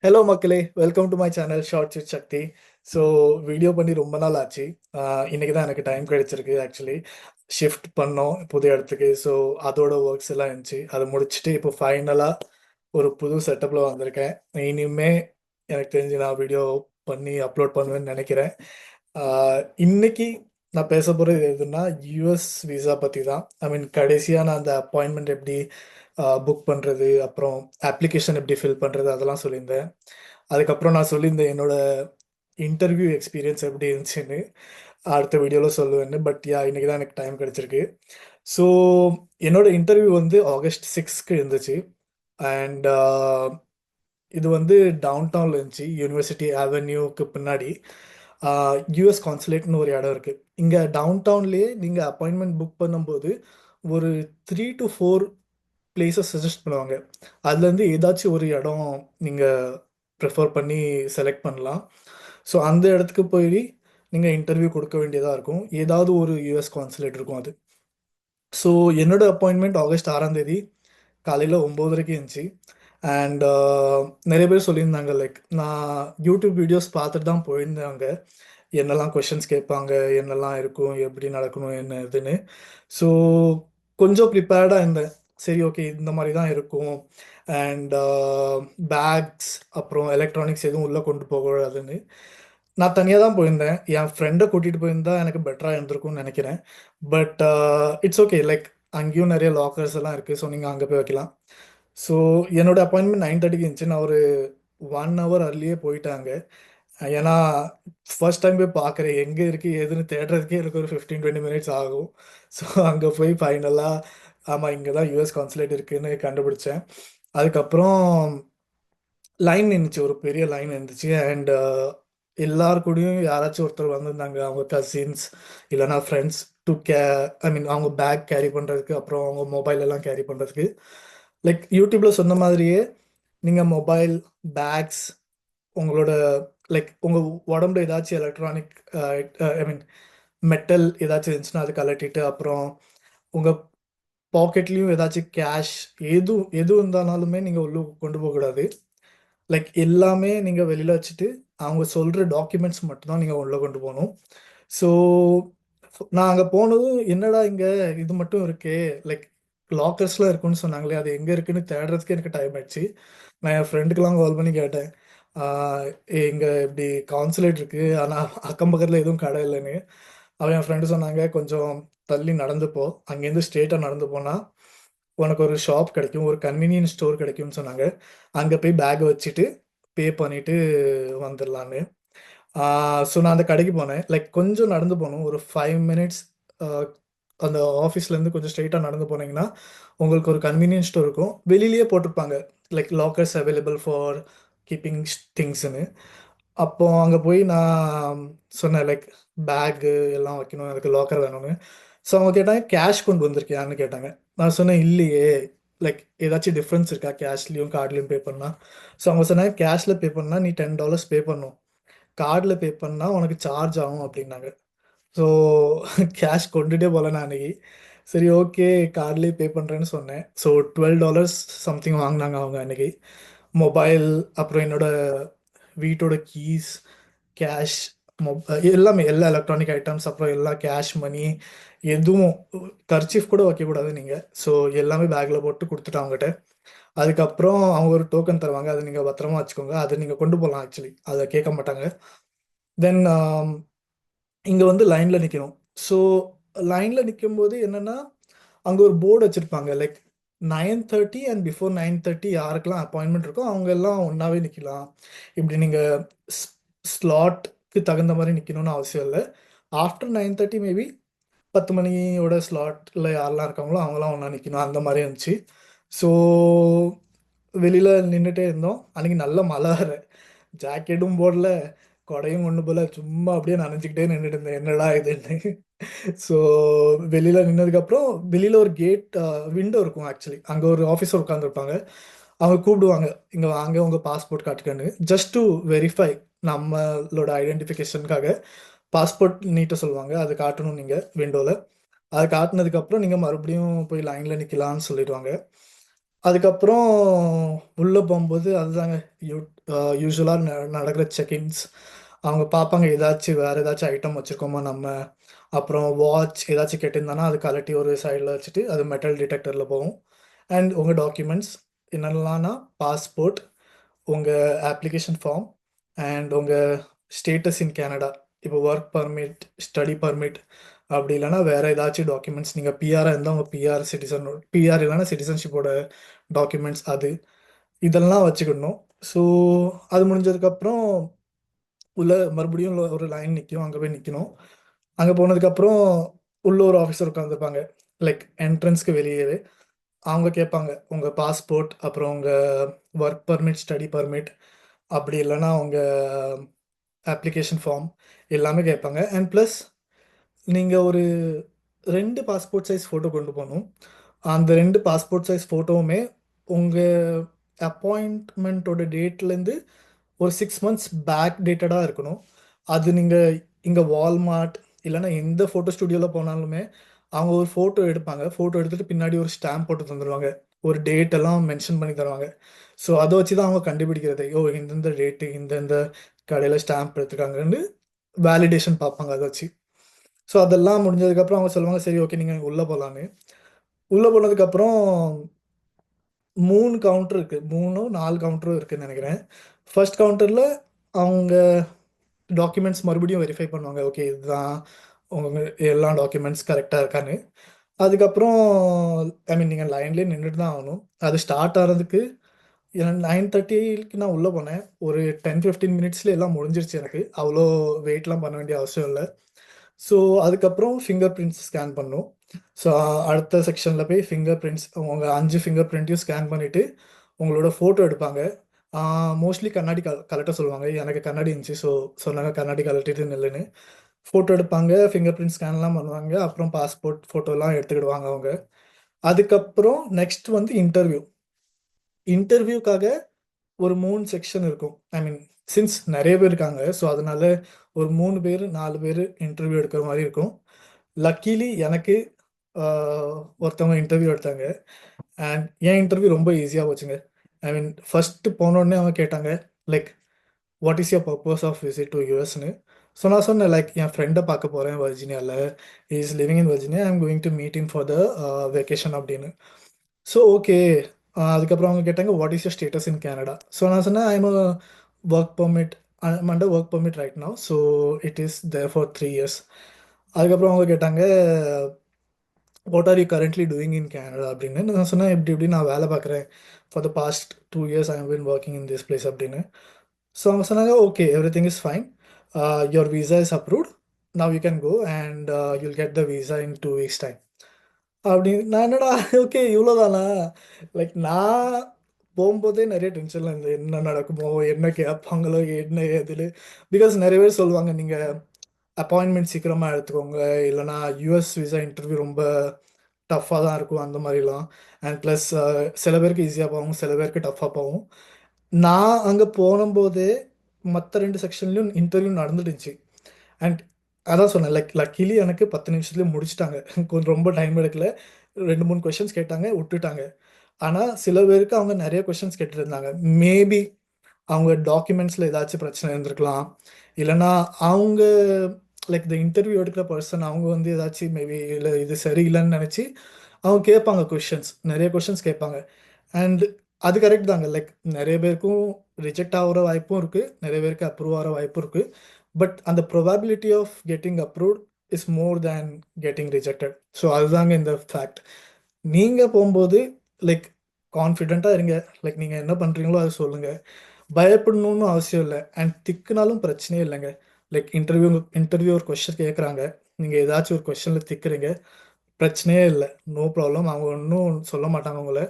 Hello மக்களே, welcome to my channel shorts with Sakthi. So video பண்ணி ரொம்ப நாள் ஆச்சு. இன்னைக்கு தான் எனக்கு டைம் கிடைச்சிருக்கு. ஆக்சுவலி ஷிஃப்ட் பண்ணோம் புது இடத்துக்கு. ஸோ அதோட ஒர்க்ஸ் எல்லாம் இருந்துச்சு. அதை முடிச்சுட்டு இப்போ ஃபைனலாக ஒரு புது செட்டப்பில் வந்திருக்கேன். இனிமே எனக்கு தெரிஞ்சு நான் வீடியோ பண்ணி அப்லோட் பண்ணுவேன்னு நினைக்கிறேன். இன்னைக்கு நான் பேச போகிறது எதுன்னா யூஎஸ் விசா பற்றி தான். ஐ மீன் கடைசியாக நான் அந்த அப்பாயின்மெண்ட் எப்படி புக் பண்ணுறது, அப்புறம் அப்ளிகேஷன் எப்படி ஃபில் பண்ணுறது அதெல்லாம் சொல்லியிருந்தேன். அதுக்கப்புறம் நான் சொல்லியிருந்தேன் என்னோட இன்டர்வியூ எக்ஸ்பீரியன்ஸ் எப்படி இருந்துச்சுன்னு அடுத்த வீடியோவில் சொல்லுவேன்னு. பட் இன்னைக்கு தான் எனக்கு டைம் கிடச்சிருக்கு. ஸோ என்னோட இன்டர்வியூ வந்து ஆகஸ்ட் 6க்கு இருந்துச்சு. அண்ட் இது வந்து டவுன் டவுனில் இருந்துச்சு, யூனிவர்சிட்டி அவென்யூக்கு பின்னாடி. யூஎஸ் கான்சுலேட்னு ஒரு இடம் இருக்குது இங்கே டவுன் டவுன்லேயே. நீங்கள் அப்பாயின்மெண்ட் புக் பண்ணும்போது ஒரு 3 to 4 பிளேசஸ் சஜஸ்ட் பண்ணுவாங்க. அதுலேருந்து ஏதாச்சும் ஒரு இடம் நீங்கள் ப்ரிஃபர் பண்ணி செலக்ட் பண்ணலாம். ஸோ அந்த இடத்துக்கு போய் நீங்கள் இன்டர்வியூ கொடுக்க வேண்டியதாக இருக்கும். ஏதாவது ஒரு யூஎஸ் கான்சுலேட் இருக்கும் அது. ஸோ என்னோட அப்பாயின்மெண்ட் ஆகஸ்ட் 6ஆம் தேதி காலையில் 9:30 இருந்துச்சு. அண்ட் நிறைய பேர் சொல்லியிருந்தாங்க, லைக் நான் யூடியூப் வீடியோஸ் பார்த்துட்டு தான் போயிருந்தாங்க, என்னெல்லாம் கொஷின்ஸ் கேட்பாங்க, என்னெல்லாம் இருக்கும், எப்படி நடக்கணும், என்ன இதுன்னு. ஸோ கொஞ்சம் ப்ரிப்பேர்டாக இருந்தேன். சரி, ஓகே, இந்த மாதிரி தான் இருக்கும். அண்ட் பேக்ஸ் அப்புறம் எலக்ட்ரானிக்ஸ் எதுவும் உள்ளே கொண்டு போகக்கூடாதுன்னு. நான் தனியாக தான் போயிருந்தேன். என் ஃப்ரெண்டை கூட்டிகிட்டு போயிருந்தா எனக்கு பெட்டராக இருந்திருக்கும்னு நினைக்கிறேன். பட் இட்ஸ் ஓகே, லைக் அங்கேயும் நிறைய லாக்கர்ஸ் எல்லாம் இருக்குது. ஸோ நீங்கள் அங்கே போய் வைக்கலாம். ஸோ என்னோட அப்பாயின்மெண்ட் 9:30 இருந்துச்சு. நான் ஒரு 1 hour அர்லியே போயிட்டாங்க. ஏன்னா ஃபர்ஸ்ட் டைம் போய் பார்க்குறேன், எங்கே இருக்குது எதுன்னு தேடுறதுக்கே எனக்கு ஒரு 15-20 மினிட்ஸ் ஆகும். ஸோ அங்கே போய் ஃபைனலாக ஆமாம், இங்கே தான் யூஎஸ் கான்சுலேட் இருக்குன்னு கண்டுபிடிச்சேன். அதுக்கப்புறம் லைன் நின்றுச்சு, ஒரு பெரிய லைன் இருந்துச்சு. அண்ட் எல்லார் கூடயும் யாராச்சும் ஒருத்தர் வந்திருந்தாங்க, அவங்க கசின்ஸ் இல்லைனா ஃப்ரெண்ட்ஸ். ஐ மீன் அவங்க பேக் கேரி பண்ணுறதுக்கு, அப்புறம் அவங்க மொபைல் எல்லாம் கேரி பண்ணுறதுக்கு. லைக் யூடியூப்பில் சொன்ன மாதிரியே நீங்கள் மொபைல், பேக்ஸ், உங்களோட லைக் உங்கள் உடம்புல ஏதாச்சும் எலக்ட்ரானிக், ஐ மீன் மெட்டல் ஏதாச்சும் இருந்துச்சுன்னா அது கலட்டிட்டு, அப்புறம் உங்கள் பாக்கெட்லேயும் ஏதாச்சும் கேஷ் எது எது இருந்தாலுமே நீங்கள் உள்ளே கொண்டு போகக்கூடாது. லைக் எல்லாமே நீங்கள் வெளியில் வச்சுட்டு அவங்க சொல்கிற டாக்குமெண்ட்ஸ் மட்டும்தான் நீங்கள் உள்ளே கொண்டு போகணும். ஸோ நான் அங்கே போனதும் என்னடா இங்கே இது மட்டும் இருக்கே, லைக் லாக்கர்ஸ்லாம் இருக்குன்னு சொன்னாங்களே, அது எங்கே இருக்குன்னு தேடுறதுக்கு எனக்கு டைம் ஆயிடுச்சு. நான் என் ஃப்ரெண்டுக்கெலாம் கால் பண்ணி கேட்டேன், இங்கே இப்படி கான்சுலேட் இருக்குது ஆனால் அக்கம் பக்கத்தில் எதுவும் கடை இல்லைன்னு. அவன் என் ஃப்ரெண்டு சொன்னாங்க, கொஞ்சம் தள்ளி நடந்து போ, அங்கேருந்து ஸ்ட்ரெயிட்டாக நடந்து போனால் உனக்கு ஒரு ஷாப் கிடைக்கும், ஒரு கன்வீனியன்ஸ் ஸ்டோர் கிடைக்கும்னு சொன்னாங்க. அங்கே போய் பேக்கை வச்சுட்டு பே பண்ணிவிட்டு வந்துடலான்னு. ஸோ நான் அந்த கடைக்கு போனேன். லைக் கொஞ்சம் நடந்து போகணும், ஒரு 5 மினிட்ஸ். அந்த ஆஃபீஸ்லேருந்து கொஞ்சம் ஸ்ட்ரெயிட்டாக நடந்து போனீங்கன்னா உங்களுக்கு ஒரு கன்வீனியன்ஸ் ஸ்டோர் இருக்கும். வெளியிலேயே போட்டிருப்பாங்க, like lockers available for keeping திங்ஸ்னு. அப்போ அங்கே போய் நான் சொன்னேன், லைக் பேக்கு எல்லாம் வைக்கணும், எனக்கு லாக்கர் வேணும்னு. ஸோ அவங்க கேட்டாங்க, கேஷ் கொண்டு வந்திருக்கியான்னு கேட்டாங்க. நான் சொன்னேன், இல்லையே. லைக் ஏதாச்சும் டிஃப்ரென்ஸ் இருக்கா கேஷ்லேயும் கார்ட்லேயும் பே பண்ணால்? ஸோ அவங்க சொன்னாங்க, கேஷில் பே பண்ணால் நீ $10 பே பண்ணணும், கார்டில் பே பண்ணால் உனக்கு சார்ஜ் ஆகும் அப்படின்னாங்க. ஸோ கேஷ் கொண்டுட்டே போகல நான் அன்னைக்கு. சரி, ஓகே, கார்ட்லேயே பே பண்ணுறேன்னு சொன்னேன். ஸோ $12 சம்திங் வாங்கினாங்க அவங்க அன்னைக்கு. மொபைல், அப்புறம் என்னோட வீட்டோட கீஸ், கேஷ், எல்லாமே, எல்லா எலக்ட்ரானிக் ஐட்டம்ஸ், அப்புறம் எல்லா கேஷ் மணி எதுவும், கர்ச்சீஃப் கூட வைக்கக்கூடாது நீங்கள். ஸோ எல்லாமே பேக்கில் போட்டு கொடுத்துட்டு அவங்ககிட்ட. அதுக்கப்புறம் அவங்க ஒரு டோக்கன் தருவாங்க, அதை நீங்கள் பத்திரமா வச்சுக்கோங்க, அதை நீங்கள் கொண்டு போகலாம். ஆக்சுவலி அதை கேட்க மாட்டாங்க. தென் இங்கே வந்து லைனில் நிற்கணும். ஸோ லைனில் நிற்கும்போது என்னென்னா, அங்கே ஒரு போர்டு வச்சுருப்பாங்க, லைக் 9:30 அண்ட் பிஃபோர் 9:30 யாருக்கெல்லாம் அப்பாயின்மெண்ட் இருக்கோ அவங்க எல்லாம் ஒன்றாவே நிற்கலாம். இப்படி நீங்கள் ஸ்லாட்க்கு தகுந்த மாதிரி நிற்கணும்னு அவசியம் இல்லை. ஆஃப்டர் 9:30 மேபி 10 மணியோட ஸ்லாட்டில் யாரெல்லாம் இருக்காங்களோ அவங்களாம் ஒன்றா நிற்கணும், அந்த மாதிரி இருந்துச்சு. ஸோ வெளியில் நின்றுட்டே இருந்தோம். அன்றைக்கி நல்ல மழை வேறு, ஜாக்கெட்டும் போடல, கொடையும் கொண்டு போல, சும்மா அப்படியே நனைஞ்சிக்கிட்டே நின்றுட்டு இருந்தேன், என்னடா இதுன்னு. ஸோ வெளியில் நின்னதுக்கப்புறம் வெளியில் ஒரு கேட், விண்டோ இருக்கும். ஆக்சுவலி அங்கே ஒரு ஆஃபீஸர் உட்காந்துருப்பாங்க. அவங்க கூப்பிடுவாங்க, இங்கே வாங்க உங்கள் பாஸ்போர்ட் காட்டுக்கன்னு, ஜஸ்ட் டு வெரிஃபை நம்மளோட ஐடென்டிஃபிகேஷனுக்காக பாஸ்போர்ட் நீட்ட சொல்லுவாங்க. அது காட்டணும் நீங்கள் விண்டோவில். அதை காட்டினதுக்கப்புறம் நீங்கள் மறுபடியும் போய் லைனில் நிற்கலான்னு சொல்லிடுவாங்க. அதுக்கப்புறம் உள்ள போகும்போது அதுதாங்க யூ யூசுவலாக நடக்கிற செக்இன்ஸ். அவங்க பார்ப்பாங்க ஏதாச்சும் வேறு ஏதாச்சும் ஐட்டம் வச்சுருக்கோமா நம்ம. அப்புறம் வாட்ச் ஏதாச்சும் கேட்டிருந்தானா அது கழட்டி ஒரு சைடில் வச்சுட்டு அது மெட்டல் டிடெக்டரில் போகும். அண்ட் உங்கள் டாக்குமெண்ட்ஸ் என்னென்னலாம்னா பாஸ்போர்ட், உங்கள் அப்ளிகேஷன் ஃபார்ம், அண்ட் உங்கள் ஸ்டேட்டஸ் இன் கேனடா. இப்போ ஒர்க் பர்மிட், ஸ்டடி பர்மிட், அப்படி இல்லைன்னா வேறு ஏதாச்சும் டாக்குமெண்ட்ஸ். நீங்கள் பிஆராக இருந்தால் உங்கள் பிஆர் இல்லைன்னா சிட்டிசன்ஷிப்போட டாக்குமெண்ட்ஸ் அது இதெல்லாம் வச்சுக்கிடணும். ஸோ அது முடிஞ்சதுக்கப்புறம் உள்ள மறுபடியும் ஒரு லைன் நிற்கும், அங்கே போய் நிற்கணும். அங்கே போனதுக்கப்புறம் உள்ள ஒரு ஆஃபீஸர் உட்காந்துருப்பாங்க, லைக் என்ட்ரன்ஸ்க்கு வெளியவே. அவங்க கேட்பாங்க உங்கள் பாஸ்போர்ட், அப்புறம் உங்கள் ஒர்க் பர்மிட், ஸ்டடி பர்மிட், அப்படி இல்லைன்னா உங்கள் அப்ளிகேஷன் ஃபார்ம் எல்லாமே கேட்பாங்க. அண்ட் ப்ளஸ் நீங்கள் ஒரு 2 பாஸ்போர்ட் சைஸ் ஃபோட்டோ கொண்டு போகணும். அந்த 2 பாஸ்போர்ட் சைஸ் ஃபோட்டோவுமே உங்கள் அப்பாயிண்ட்மெண்ட்டோட டேட்லேருந்து ஒரு 6 மந்த்ஸ் பேக் டேட்டடாக இருக்கணும். அது நீங்கள் இங்கே வால்மார்ட் இல்லைன்னா எந்த ஃபோட்டோ ஸ்டுடியோவில் போனாலுமே அவங்க ஒரு ஃபோட்டோ எடுப்பாங்க. ஃபோட்டோ எடுத்துகிட்டு பின்னாடி ஒரு ஸ்டாம்ப் போட்டு தந்துடுவாங்க. ஒரு டேட் எல்லாம் மென்ஷன் பண்ணி தருவாங்க. ஸோ அதை வச்சு தான் அவங்க கண்டுபிடிக்கிறது, ஓ இந்தந்த டேட்டு இந்தந்த கடையில் ஸ்டாம்ப் எடுத்துருக்காங்கன்னு வேலிடேஷன் பார்ப்பாங்க அதை வச்சு. ஸோ அதெல்லாம் முடிஞ்சதுக்கப்புறம் அவங்க சொல்லுவாங்க சரி ஓகே நீங்கள் உள்ளே போகலான்னு. உள்ளே போனதுக்கப்புறம் 3 கவுண்டர் இருக்குது, 3 4 கவுண்டரும் இருக்குதுன்னு நினைக்கிறேன். ஃபர்ஸ்ட் கவுண்டரில் அவங்க டாக்குமெண்ட்ஸ் மறுபடியும் வெரிஃபை பண்ணுவாங்க, ஓகே இதுதான் உங்க எல்லா டாக்குமெண்ட்ஸ் கரெக்டாக இருக்கான்னு. அதுக்கப்புறம் ஐ மீன் நீங்கள் லைன்லேயே நின்றுட்டு தான் ஆகணும். அது ஸ்டார்ட் ஆகிறதுக்கு 9:30க்கு நான் உள்ளே போனேன். ஒரு 10-15 மினிட்ஸில் எல்லாம் முடிஞ்சிருச்சு. எனக்கு அவ்வளோ வெயிட்லாம் பண்ண வேண்டிய அவசியம் இல்லை. ஸோ அதுக்கப்புறம் ஃபிங்கர் பிரிண்ட்ஸ் ஸ்கேன் பண்ணும். ஸோ அடுத்த செக்ஷனில் போய் ஃபிங்கர் பிரிண்ட்ஸ் உங்கள் 5 ஃபிங்கர் பிரிண்ட்டையும் ஸ்கேன் பண்ணிவிட்டு உங்களோட ஃபோட்டோ எடுப்பாங்க. மோஸ்ட்லி கண்ணாடி கலட்ட சொல்லுவாங்க. எனக்கு கண்ணாடி இருந்துச்சு, ஸோ சொன்னாங்க கண்ணாடி கலட்டிட்டு நில்லுன்னு. ஃபோட்டோ எடுப்பாங்க, ஃபிங்கர் பிரிண்ட் ஸ்கேன்லாம் பண்ணுவாங்க. அப்புறம் பாஸ்போர்ட் ஃபோட்டோலாம் எடுத்துக்கிடுவாங்க அவங்க. அதுக்கப்புறம் நெக்ஸ்ட் வந்து இன்டர்வியூ. இன்டர்வியூக்காக ஒரு 3 செக்ஷன் இருக்கும். ஐ மீன் சின்ஸ் நிறைய பேர் இருக்காங்க, ஸோ அதனால ஒரு 3 பேர் 4 பேர் இன்டர்வியூ எடுக்கிற மாதிரி இருக்கும். லக்கீலி எனக்கு ஒருத்தவங்க இன்டர்வியூ எடுத்தாங்க. அண்ட் என் இன்டர்வியூ ரொம்ப ஈஸியாக போச்சுங்க. ஐ மீன் ஃபஸ்ட்டு போனோடனே அவங்க கேட்டாங்க like what is your purpose of visit to யூஎஸ்ன்னு. ஸோ நான் சொன்னேன் லைக் என் ஃப்ரெண்டை பார்க்க போகிறேன் வர்ஜீனியாவில். Is living in Virginia, I am going to meet in for the vacation அப்படின்னு. So okay. அதுக்கப்புறம் அவங்க கேட்டாங்க what is your status in Canada. So நான் சொன்னேன் I'm work permit, I'm under work permit right now, so it is there for 3 years. அதுக்கப்புறம் அவங்க கேட்டாங்க what are you currently doing in Canada அப்படின்னு. நான் சொன்னேன் இப்படி இப்படி நான் வேலை பார்க்குறேன், for the past 2 years I have been working in this place அப்படின்னு. ஸோ அவங்க சொன்னாங்க okay everything is fine, your visa is approved, now you can go and you'll get the visa in 2 weeks time அப்படின்னு. நான் என்னடா okay இவ்வளோதானா. Like நான் போகும்போதே நிறைய டென்ஷனில் இருந்தது, என்ன நடக்குமோ என்ன கேட்பாங்களோ என்ன ஏதுன்னு. பிகாஸ் நிறைய பேர் சொல்லுவாங்க நீங்கள் அப்பாயின்மெண்ட் சீக்கிரமாக எடுத்துக்கோங்க, இல்லைனா யூஎஸ் விசா இன்டர்வியூ ரொம்ப டஃப்பாக தான் இருக்கும் அந்த மாதிரிலாம். அண்ட் ப்ளஸ் சில பேருக்கு ஈஸியாக போகும், சில பேருக்கு டஃப்பாக போகும். நான் அங்கே போகும்போதே மற்ற 2 செக்ஷன்லையும் இன்டர்வியூ நடந்துடுச்சு. அண்ட் அதான் சொன்னேன் லைக் லக்கிலி எனக்கு 10 நிமிஷத்துலேயே முடிச்சிட்டாங்க. கொஞ்சம் ரொம்ப டைம் எடுக்கல. 2-3 கொஷின்ஸ் கேட்டாங்க, விட்டுட்டாங்க. ஆனால் சில பேருக்கு அவங்க நிறைய கொஷின்ஸ் கேட்டுருந்தாங்க. மேபி அவங்க டாக்குமெண்ட்ஸில் ஏதாச்சும் பிரச்சனை இருந்திருக்கலாம், இல்லைனா அவங்க லைக் த இன்டர்வியூ எடுக்கிற பர்சன் அவங்க வந்து ஏதாச்சும் மேபி இல்லை இது சரியில்லைன்னு நினச்சி அவங்க கேட்பாங்க கொஷின்ஸ், நிறைய கொஷின்ஸ் கேட்பாங்க. அண்ட் அது கரெக்ட் தாங்க, லைக் நிறைய பேருக்கும் ரிஜெக்ட் ஆகிற வாய்ப்பும் இருக்குது, நிறைய பேருக்கு அப்ரூவ் ஆகிற வாய்ப்பும் இருக்குது. பட் அந்த probability of getting approved is more than getting rejected. So அதுதாங்க இந்த ஃபேக்ட். நீங்கள் போகும்போது லைக் கான்ஃபிடெண்ட்டாக இருங்க. லைக் நீங்கள் என்ன பண்ணுறீங்களோ அதை சொல்லுங்கள், பயப்படணும்னு அவசியம் இல்லை. அண்ட் திக்குனாலும் பிரச்சனையே இல்லைங்க. லைக் இன்டர்வியூ ஒரு கொஷின் கேட்குறாங்க, நீங்கள் ஏதாச்சும் ஒரு கொஷனில் திக்குறீங்க, பிரச்சனையே இல்லை, நோ ப்ராப்ளம். அவங்க ஒன்றும் சொல்ல மாட்டாங்க உங்களை,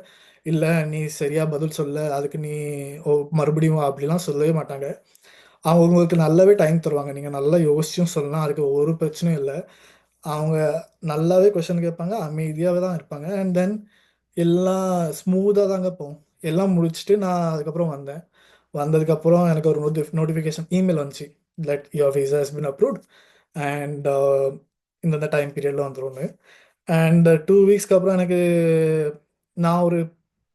இல்லை நீ சரியாக பதில் சொல்ல அதுக்கு நீ மறுபடியும் அப்படிலாம் சொல்லவே மாட்டாங்க. அவங்க உங்களுக்கு நல்லாவே டைம் தருவாங்க, நீங்கள் நல்லா யோசிச்சும் சொல்லலாம், அதுக்கு ஒரு பிரச்சனையும் இல்லை. அவங்க நல்லாவே கொஷின் கேட்பாங்க, அமைதியாகவே தான் இருப்பாங்க. அண்ட் தென் எல்லாம் ஸ்மூத்தாக தாங்க போகும். எல்லாம் முடிச்சுட்டு நான் அதுக்கப்புறம் வந்தேன். வந்ததுக்கப்புறம் எனக்கு ஒரு நோட்டிஃபிகேஷன் இமெயில் வந்துச்சு, that your visa has been approved and இந்த டைம் பீரியடில் வந்துடும்னு. அண்ட் 2 வீக்ஸ்க்கு அப்புறம் எனக்கு நான் ஒரு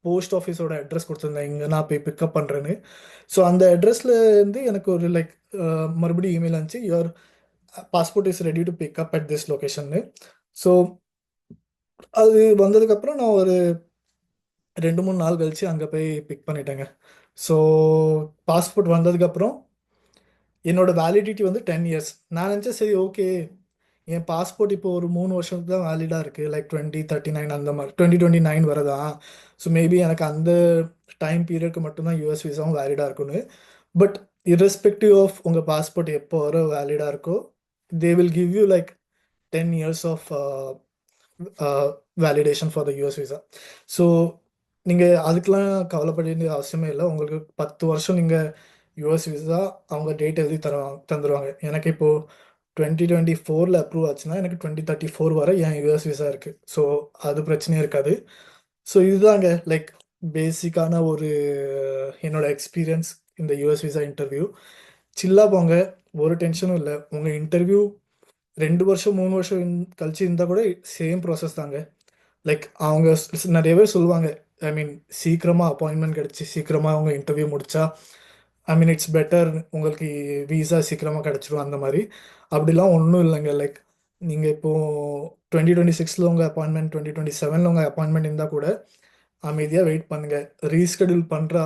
போஸ்ட் ஆஃபீஸோட அட்ரஸ் கொடுத்துருந்தேன், இங்கே நான் போய் பிக்கப் பண்ணுறேன்னு. ஸோ அந்த அட்ரஸில் இருந்து எனக்கு ஒரு லைக் மறுபடியும் இமெயில் அனுப்பிச்சு, your passport is ready to pick up at this லொக்கேஷன்னு. ஸோ அது வந்ததுக்கப்புறம் நான் ஒரு 2 3 நாள் கழிச்சு அங்கே போய் பிக் பண்ணிட்டேங்க. ஸோ பாஸ்போர்ட் வந்ததுக்கப்புறம் என்னோட வேலிடிட்டி வந்து 10 இயர்ஸ். நான் நினச்சேன் சரி ஓகே, என் பாஸ்போர்ட் இப்போ ஒரு 3 வருஷத்துக்கு தான் வேலிடாக இருக்குது, லைக் 2039 அந்த மாதிரி 2029 வரதான். ஸோ மேபி எனக்கு அந்த டைம் பீரியட்க்கு மட்டும்தான் யூஎஸ் விசாவும் வேலிடாக இருக்குன்னு. பட் irrespective ஆஃப் உங்கள் பாஸ்போர்ட் எப்போ வர வேலிடாக இருக்கோ, they will give you like 10 years of validation for the US visa. So நீங்கள் அதுக்கெலாம் கவலைப்பட வேண்டிய அவசியமே இல்லை. உங்களுக்கு 10 வருஷம் நீங்கள் யூஎஸ் விசா அவங்க டேட் எழுதி தந்துடுவாங்க. எனக்கு இப்போது 2024 அப்ரூவ் ஆச்சுன்னா எனக்கு 2034 வரை என் யூஎஸ் விசா இருக்குது. ஸோ அது பிரச்சனையே இருக்காது. ஸோ இதுதாங்க லைக் பேசிக்கான ஒரு என்னோட எக்ஸ்பீரியன்ஸ் இந்த யூஎஸ் விசா இன்டர்வியூ. சில்லாக போங்க, ஒரு டென்ஷனும் இல்லை. உங்கள் இன்டர்வியூ 2 வருஷம் 3 வருஷம் கழிச்சு இருந்தால் கூட சேம் ப்ராசஸ் தாங்க. லைக் அவங்க நிறைய பேர் சொல்லுவாங்க, ஐ மீன் சீக்கிரமாக அப்பாயின்மெண்ட் கிடச்சி சீக்கிரமாக அவங்க இன்டர்வியூ முடித்தா ஐ மீன் இட்ஸ் பெட்டர், உங்களுக்கு வீசா சீக்கிரமாக கிடச்சிரும் அந்த மாதிரி. அப்படிலாம் ஒன்றும் இல்லைங்க. லைக் நீங்கள் இப்போது 2026 உங்கள் அப்பாயின்மெண்ட், 2027 உங்கள் அப்பாயின்மெண்ட் இருந்தால் கூட அமைதியாக வெயிட் பண்ணுங்கள். ரீஸ்கெடியூல் பண்ணுறா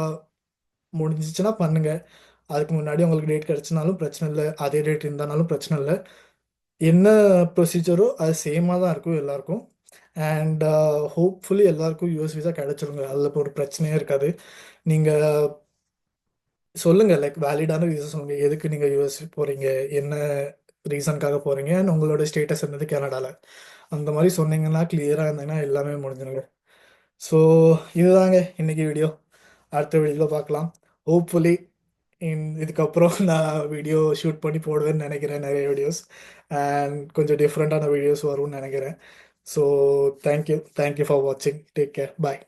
முடிஞ்சிச்சுன்னா பண்ணுங்கள். அதுக்கு முன்னாடி உங்களுக்கு டேட் கிடச்சினாலும் பிரச்சனை இல்லை, அதே டேட் இருந்தாலும் பிரச்சனை இல்லை. என்ன ப்ரொசீஜரோ அது சேமாக தான் இருக்கும் எல்லாருக்கும். அண்ட் ஹோப்ஃபுல்லி எல்லாருக்கும் யூஎஸ் விசா கிடச்சிருங்க. அதில் இப்போ ஒரு பிரச்சனையே இருக்காது. நீங்கள் சொல்லுங்கள், லைக் வேலிடான ரீசன் சொல்லுங்கள், எதுக்கு நீங்கள் யூஎஸ் போகிறீங்க, என்ன ரீசனுக்காக போகிறீங்க, அண்ட் உங்களோட ஸ்டேட்டஸ் இருந்தது கனடாவில். அந்த மாதிரி சொன்னீங்கன்னா கிளியராக இருந்தீங்கன்னா எல்லாமே முடிஞ்சிடுங்க. ஸோ இதுதாங்க இன்னைக்கு வீடியோ. அடுத்த வீடியோவில் பார்க்கலாம். ஹோப்ஃபுல்லி இதுக்கப்புறம் நான் வீடியோ ஷூட் பண்ணி போடுவேன்னு நினைக்கிறேன், நிறைய வீடியோஸ் அண்ட் கொஞ்சம் டிஃப்ரெண்ட்டான வீடியோஸ் வரும்னு நினைக்கிறேன். ஸோ தேங்க்யூ ஃபார் வாட்சிங். Take care. பாய்.